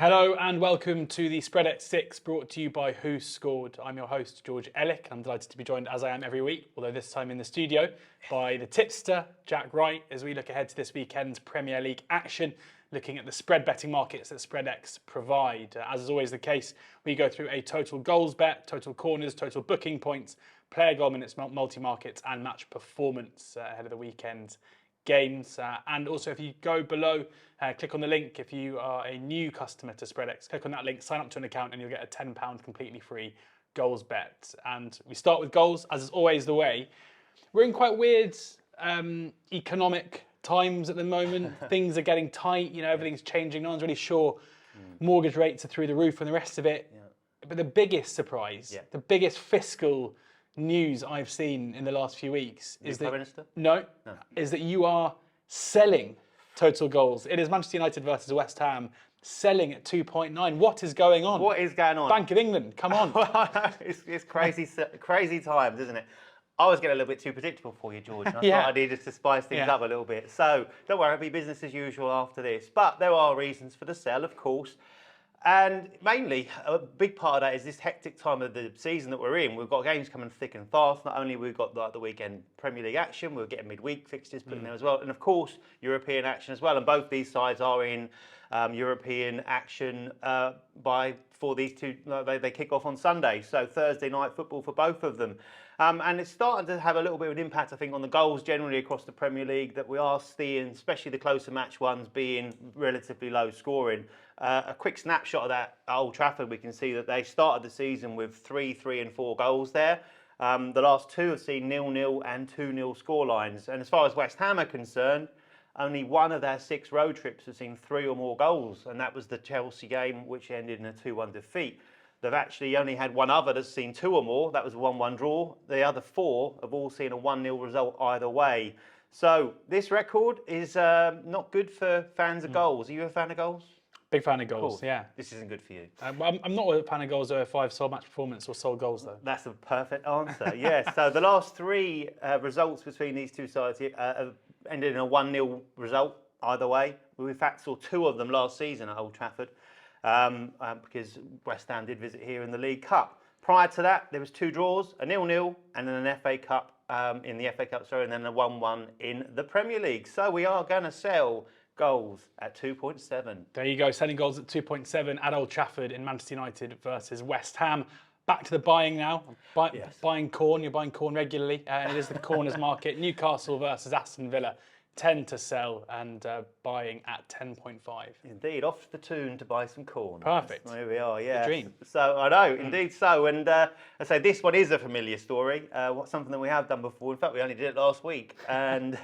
Hello and welcome to the Spreadex Six, brought to you by WhoScored. I'm your host, George Elek. I'm delighted to be joined, as I am every week, although this time in the studio, by the tipster, Jack Wright, as we look ahead to this weekend's Premier League action, looking at the spread betting markets that Spreadex provide. As is always the case, we go through a total goals bet, total corners, total booking points, player goal minutes, multi-markets, and match performance ahead of the weekend games. And also, if you go below, click on the link. If you are a new customer to Spreadex, click on that link, sign up to an account, and you'll get a £10 completely free goals bet. And we start with goals, as is always the way. We're in quite weird economic times at the moment. Things are getting tight. Everything's changing. No one's really sure. Mortgage rates are through the roof and the rest of it. Yeah. But the biggest surprise, the biggest fiscal news I've seen in the last few weeks is that is that you are selling total goals. It is Manchester United versus West Ham, selling at 2.9. What is going on? What is going on? Bank of England, come on. It's crazy times, isn't it? I was getting a little bit too predictable for you, George. And I thought I needed to spice things up a little bit. So don't worry, it'll be business as usual after this. But there are reasons for the sell, of course. And mainly, a big part of that is this hectic time of the season that we're in. We've got games coming thick and fast. Not only we've got the weekend Premier League action, we're getting midweek fixtures put in there as well. And of course, European action as well. And both these sides are in European action for these two. They kick off on Sunday. So Thursday night football for both of them. And it's starting to have a little bit of an impact, I think, on the goals generally across the Premier League that we are seeing, especially the closer match ones being relatively low scoring. A quick snapshot of that at Old Trafford, we can see that they started the season with 3, 3 and 4 goals there. The last two have seen 0-0 and 2-0 scorelines. And as far as West Ham are concerned, only one of their 6 road trips has seen 3 or more goals. And that was the Chelsea game, which ended in a 2-1 defeat. They've actually only had one other that's seen 2 or more. That was a 1-1 draw. The other 4 have all seen a 1-0 result either way. So this record is not good for fans of goals. Are you a fan of goals? Big fan of goals, yeah. This isn't good for you. I'm not a fan of goals or 5 sole match performance or sole goals, though. That's a perfect answer, yes. So the last 3 results between these two sides have ended in a 1-0 result either way. We in fact saw 2 of them last season at Old Trafford. Because West Ham did visit here in the League Cup. Prior to that, there was 2 draws, a 0-0 and then an FA Cup and then a 1-1 in the Premier League. So we are going to sell goals at 2.7. There you go, selling goals at 2.7 at Old Trafford in Manchester United versus West Ham. Back to the buying now. Buying corn, you're buying corn regularly. And it is the corners market. Newcastle versus Aston Villa. 10 to sell and buying at 10.5. Indeed, off the tune to buy some corn. Perfect. There we are, yeah. The dream. So I know, indeed so. And I say this one is a familiar story. Something that we have done before. In fact, we only did it last week. And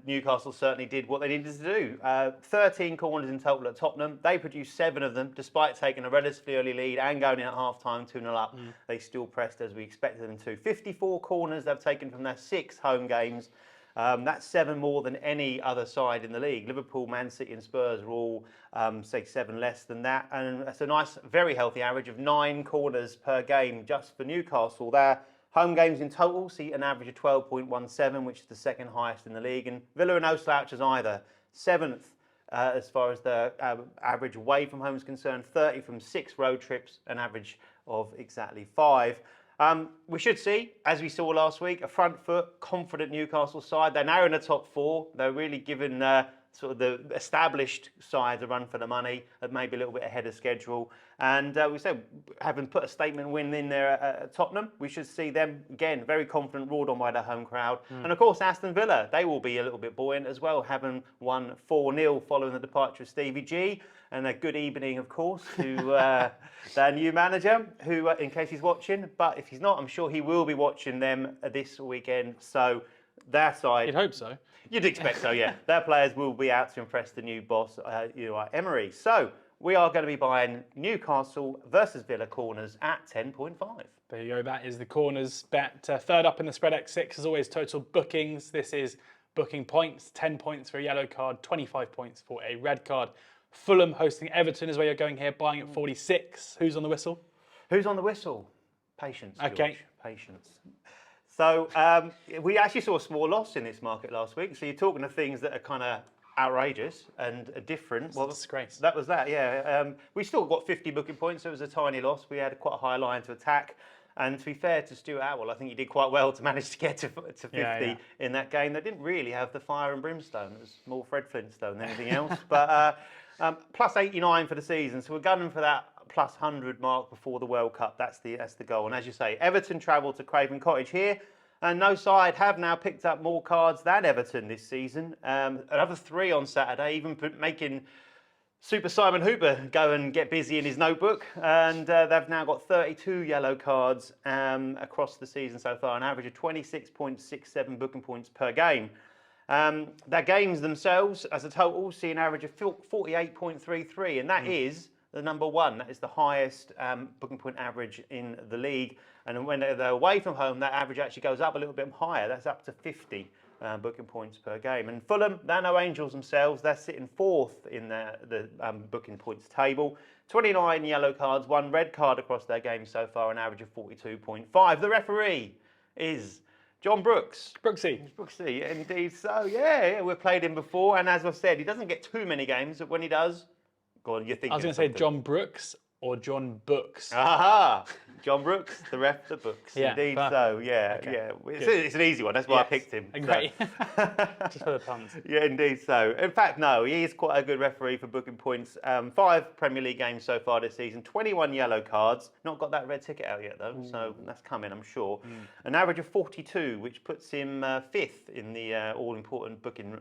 Newcastle certainly did what they needed to do. 13 corners in total at Tottenham. They produced 7 of them, despite taking a relatively early lead and going in at half-time 2-0 up. They still pressed as we expected them to. 54 corners they've taken from their 6 home games. That's 7 more than any other side in the league. Liverpool, Man City and Spurs are all, say, 7 less than that. And that's a nice, very healthy average of 9 corners per game just for Newcastle. Their home games in total see an average of 12.17, which is the 2nd highest in the league. And Villa are no slouches either. 7th as far as the average away from home is concerned. 30 from 6 road trips, an average of exactly 5. We should see, as we saw last week, a front foot, confident Newcastle side. They're now in the top 4. They're really given sort of the established sides a run for the money, maybe a little bit ahead of schedule. And we said, having put a statement win in there at Tottenham, we should see them, again, very confident, roared on by their home crowd. And of course, Aston Villa, they will be a little bit buoyant as well, having won 4-0 following the departure of Stevie G. And a good evening, of course, to their new manager, who, in case he's watching, but if he's not, I'm sure he will be watching them this weekend. So their side... You'd hope so. You'd expect so, yeah. Their players will be out to impress the new boss, Emery. So we are going to be buying Newcastle versus Villa corners at 10.5. There you go. That is the corners bet. Third up in the Spreadex Six, as always, total bookings. This is booking points. 10 points for a yellow card, 25 points for a red card. Fulham hosting Everton is where you're going here, buying at 46. Who's on the whistle? Who's on the whistle? Patience, George. Okay. Patience. So we actually saw a small loss in this market last week. So you're talking of things that are kind of outrageous and different. Well, disgrace. That was that, yeah. We still got 50 booking points, so it was a tiny loss. We had quite a high line to attack. And to be fair to Stuart Atwell, I think he did quite well to manage to get to 50 in that game. They didn't really have the fire and brimstone. It was more Fred Flintstone than anything else. But plus 89 for the season, so we're gunning for that plus 100 mark before the World Cup. That's the goal. And as you say, Everton travel to Craven Cottage here. And no side have now picked up more cards than Everton this season. Another 3 on Saturday, even making Super Simon Hooper go and get busy in his notebook. And they've now got 32 yellow cards across the season so far, an average of 26.67 booking points per game. Their games themselves, as a total, see an average of 48.33, and that is the number 1. That is the highest booking point average in the league. And when they're away from home, that average actually goes up a little bit higher. That's up to 50 booking points per game. And Fulham, they're no angels themselves. They're sitting 4th in the booking points table. 29 yellow cards, 1 red card across their games so far, an average of 42.5. The referee is John Brooks. Brooksy. Brooksy, indeed so. Yeah, we've played him before. And as I've said, he doesn't get too many games, but when he does, go on, you're thinking. I was going to say John Brooks or John Books. Aha! John Brooks, the ref, the books. Yeah, Indeed perfect. so, yeah, Okay. yeah. It's an easy one, that's why I picked him. Great. Just for the puns. Yeah, indeed so. In fact, no, he is quite a good referee for booking points. 5 Premier League games so far this season, 21 yellow cards. Not got that red ticket out yet, though, so that's coming, I'm sure. An average of 42, which puts him 5th in the all-important booking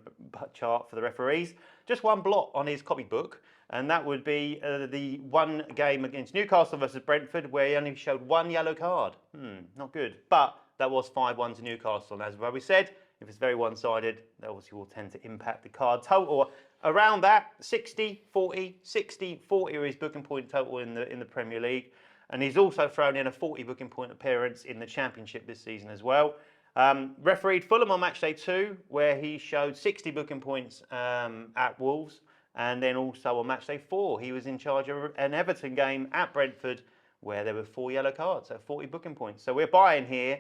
chart for the referees. Just 1 blot on his copybook. And that would be the 1 game against Newcastle versus Brentford, where he only showed 1 yellow card. Not good. But that was 5-1 to Newcastle. And as we said, if it's very one-sided, that obviously will tend to impact the card total. Around that, 60-40, 60-40 are his booking point total in the Premier League. And he's also thrown in a 40 booking point appearance in the Championship this season as well. Refereed Fulham on match day 2, where he showed 60 booking points at Wolves. And then also on match day 4, he was in charge of an Everton game at Brentford where there were 4 yellow cards, so 40 booking points. So we're buying here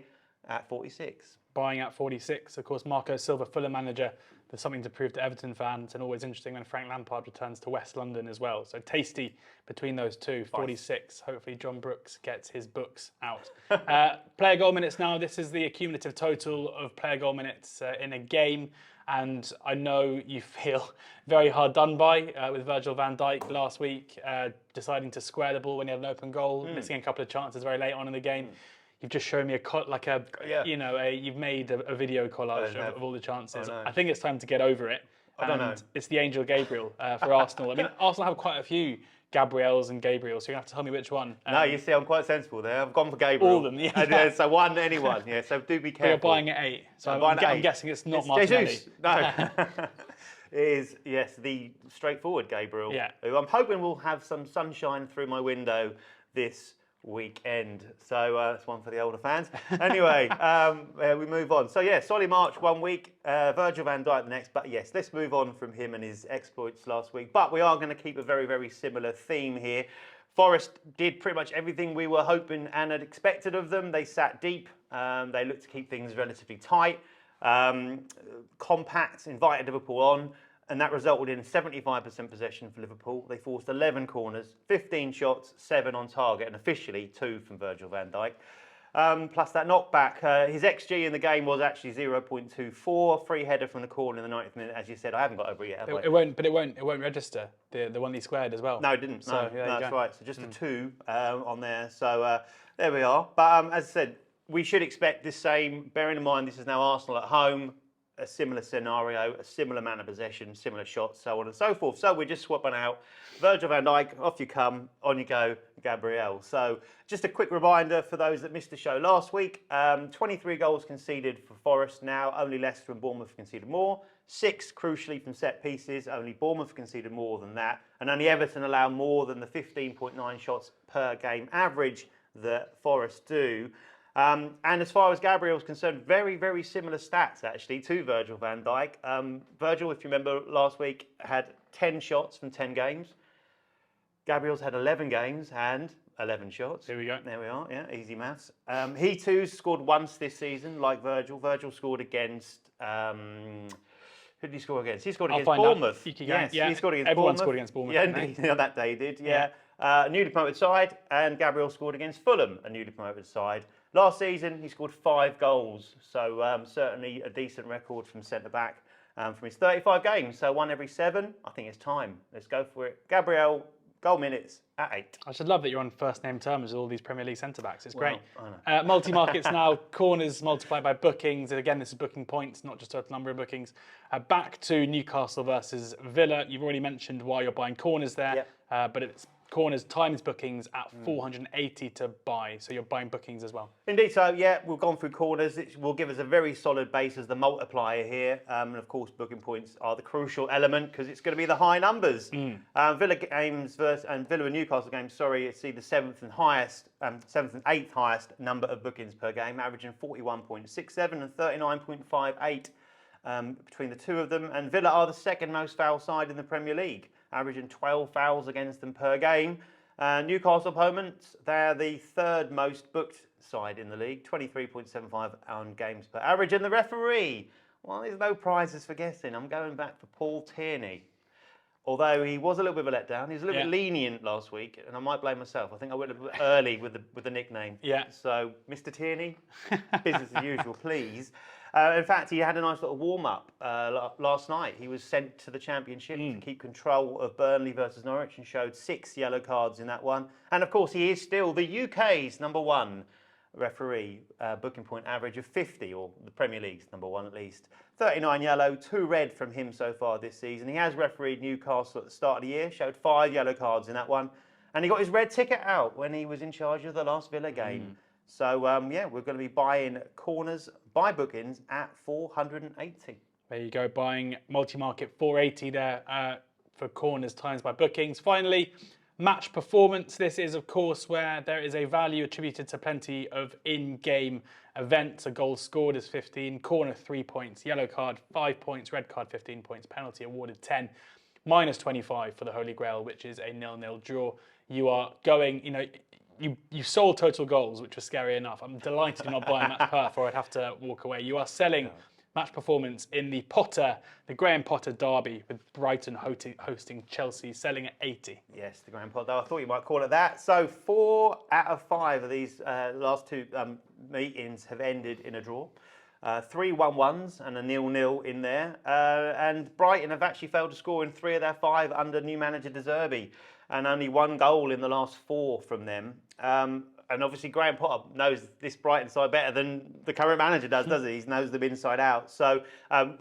at 46. Buying at 46. Of course, Marco Silva, Fulham manager. There's something to prove to Everton fans, and always interesting when Frank Lampard returns to West London as well. So tasty between those two. 46. Hopefully John Brooks gets his books out. Player goal minutes now. This is the accumulative total of player goal minutes in a game. And I know you feel very hard done by with Virgil van Dijk last week, deciding to square the ball when he had an open goal, missing a couple of chances very late on in the game. You've just shown me you've made a video collage of all the chances. I think it's time to get over it. I don't know. It's the Angel Gabriel for Arsenal. I mean, Arsenal have quite a few Gabriels and Gabriels, so you have to tell me which one. No, you see, I'm quite sensible there. I've gone for Gabriel. All of them, yeah. So anyone. Yeah, so do be careful. But you're buying at 8, so I'm guessing it's not Martinelli. Jesus. No. It is, yes, the straightforward Gabriel, who I'm hoping will have some sunshine through my window this weekend. So that's one for the older fans. Anyway, we move on. So yeah, Solly March 1 week, Virgil van Dijk the next. But yes, let's move on from him and his exploits last week. But we are going to keep a very, very similar theme here. Forest did pretty much everything we were hoping and had expected of them. They sat deep. They looked to keep things relatively tight, compact, invited Liverpool on. And that resulted in 75% possession for Liverpool. They forced 11 corners, 15 shots, 7 on target, and officially 2 from Virgil van Dijk. Plus that knockback, his XG in the game was actually 0.24. Free header from the corner in the 90th minute, as you said. I haven't got over it yet. It won't register the one he squared as well. No, it didn't. So, no, that's right. So just a 2 on there. So there we are. But as I said, we should expect the same. Bearing in mind this is now Arsenal at home. A similar scenario, a similar amount of possession, similar shots, so on and so forth. So we're just swapping out Virgil van Dijk, off you come, on you go, Gabriel. So just a quick reminder for those that missed the show last week, 23 goals conceded for Forest now, only Leicester and Bournemouth conceded more. 6, crucially, from set pieces, only Bournemouth conceded more than that. And only Everton allow more than the 15.9 shots per game average that Forest do. And as far as Gabriel's concerned, very, very similar stats, actually, to Virgil van Dijk. Virgil, if you remember last week, had 10 shots from 10 games. Gabriel's had 11 games and 11 shots. Here we go. There we are, yeah, easy maths. He too scored once this season, like Virgil. Virgil scored against Who did he score against? He scored I'll against find out. Bournemouth. You can- Yes, yeah, he scored against everyone Bournemouth. scored against Bournemouth, Yeah, didn't indeed, that day he did. Yeah. Newly promoted side, and Gabriel scored against Fulham, a newly promoted side. Last season, he scored 5 goals, so certainly a decent record from centre back from his 35 games. So 1 every 7. I think it's time. Let's go for it. Gabriel, goal minutes at 8. I should love that you're on first name terms with all these Premier League centre backs. It's great. I know. Multi-markets now, corners multiplied by bookings. And again, this is booking points, not just total number of bookings. Back to Newcastle versus Villa. You've already mentioned why you're buying corners there, but it's corners times bookings at 480 to buy. So you're buying bookings as well. Indeed, so yeah, we've gone through corners. It will give us a very solid base as the multiplier here. And of course, booking points are the crucial element because it's going to be the high numbers. Villa games versus Villa and Newcastle games, sorry, see the 7th and 8th highest number of bookings per game, averaging 41.67 and 39.58 between the two of them. And Villa are the second most foul side in the Premier League, averaging 12 fouls against them per game. Newcastle opponents, they're the third most booked side in the league, 23.75 on games per average. And the referee, well, there's no prizes for guessing. I'm going back for Paul Tierney. Although he was a little bit of a letdown, he was a little bit lenient last week, and I might blame myself. I think I went a bit early with the nickname. Yeah. So, Mr. Tierney, business as usual, please. In fact, he had a nice little warm-up last night. He was sent to the Championship to keep control of Burnley versus Norwich and showed 6 yellow cards in that one. And of course, he is still the UK's #1 referee, booking point average of 50, or the Premier League's #1 at least. 39 yellow, 2 red from him so far this season. He has refereed Newcastle at the start of the year, showed 5 yellow cards in that one. And he got his red ticket out when he was in charge of the last Villa game. So, yeah, we're going to be buying corners by bookings at 480. There you go, buying multi-market 480 there for corners times by bookings. Finally, match performance. This is, of course, where there is a value attributed to plenty of in-game events. A goal scored is 15, corner 3 points, yellow card 5 points, red card 15 points, penalty awarded 10, minus 25 for the Holy Grail, which is a 0-0 draw. You are going, you sold total goals, which was scary enough. I'm delighted you're not buying match perf, or I'd have to walk away. You are selling match performance in the Graham Potter derby, with Brighton hosting Chelsea, selling at 80. Yes, the Graham Potter. I thought you might call it that. So 4 out of 5 of these last 2 meetings have ended in a draw. 3 1-1s and a 0-0 in there. And Brighton have actually failed to score in 3 of their 5 under new manager De Zerbi, and only 1 goal in the last 4 from them. And obviously Graham Potter knows this Brighton side better than the current manager does he? He knows them inside out. So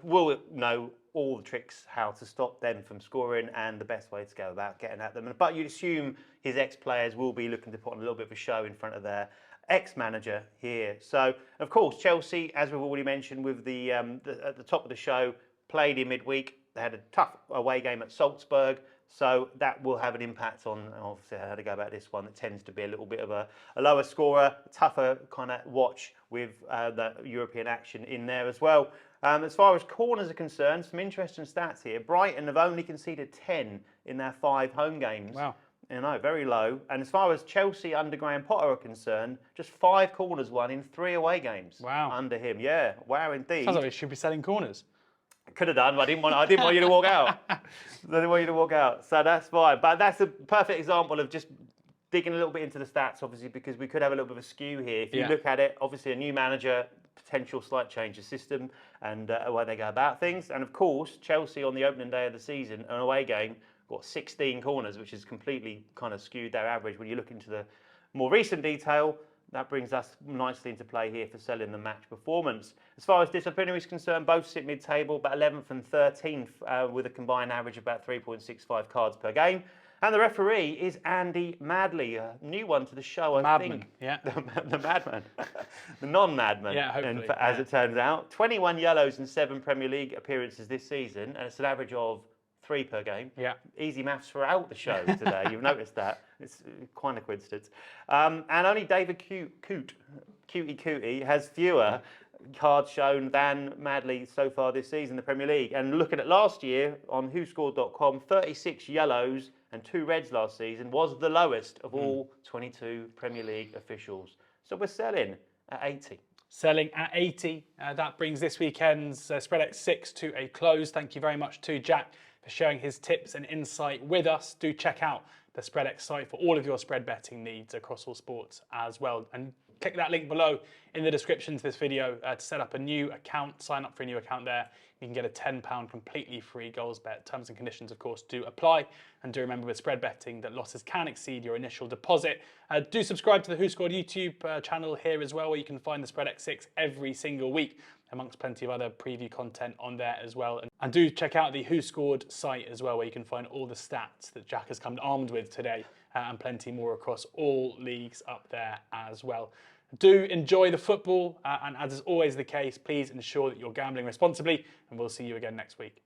we'll know all the tricks how to stop them from scoring and the best way to go about getting at them. But you'd assume his ex-players will be looking to put on a little bit of a show in front of their ex-manager here. So, of course, Chelsea, as we've already mentioned with at the top of the show, played in midweek. They had a tough away game at Salzburg. So that will have an impact on, obviously, how to go about this one. That tends to be a little bit of a lower scorer, tougher kind of watch with the European action in there as well. As far as corners are concerned, some interesting stats here. Brighton have only conceded 10 in their 5 home games. Wow. Very low. And as far as Chelsea under Graham Potter are concerned, just 5 corners won in 3 away games. Wow. Under him. Yeah, wow indeed. Sounds like we should be selling corners. Could have done, but I didn't want you to walk out. I didn't want you to walk out. So that's fine. But that's a perfect example of just digging a little bit into the stats, obviously, because we could have a little bit of a skew here. If you look at it, obviously a new manager, potential slight change of system and where they go about things. And of course, Chelsea on the opening day of the season, an away game, got 16 corners, which is completely kind of skewed their average. When you look into the more recent detail, that brings us nicely into play here for selling the match performance. As far as disciplinary is concerned, both sit mid-table, about 11th and 13th, with a combined average of about 3.65 cards per game. And the referee is Andy Madley, a new one to the show, I think. Yeah. The madman. The non-madman, yeah, hopefully, as it turns out. 21 yellows in 7 Premier League appearances this season, and it's an average of 3 per game. Yeah. Easy maths throughout the show today. You've noticed that. It's quite a coincidence. And only David Cutie has fewer cards shown than Madley so far this season in the Premier League. And looking at last year on WhoScored.com, 36 yellows and 2 reds last season was the lowest of all 22 Premier League officials. So we're selling at 80. selling at 80. That brings this weekend's Spreadex 6 to a close. Thank you very much to Jack for sharing his tips and insight with us. Do check out the Spreadex site for all of your spread betting needs across all sports as well. And click that link below in the description to this video to set up a new account, sign up for a new account there. You can get a £10 completely free goals bet. Terms and conditions, of course, do apply. And do remember with spread betting that losses can exceed your initial deposit. Do subscribe to the WhoScored YouTube channel here as well, where you can find the Spreadex 6 every single week, amongst plenty of other preview content on there as well. And do check out the WhoScored site as well, where you can find all the stats that Jack has come armed with today, and plenty more across all leagues up there as well. Do enjoy the football, and as is always the case, please ensure that you're gambling responsibly, and we'll see you again next week.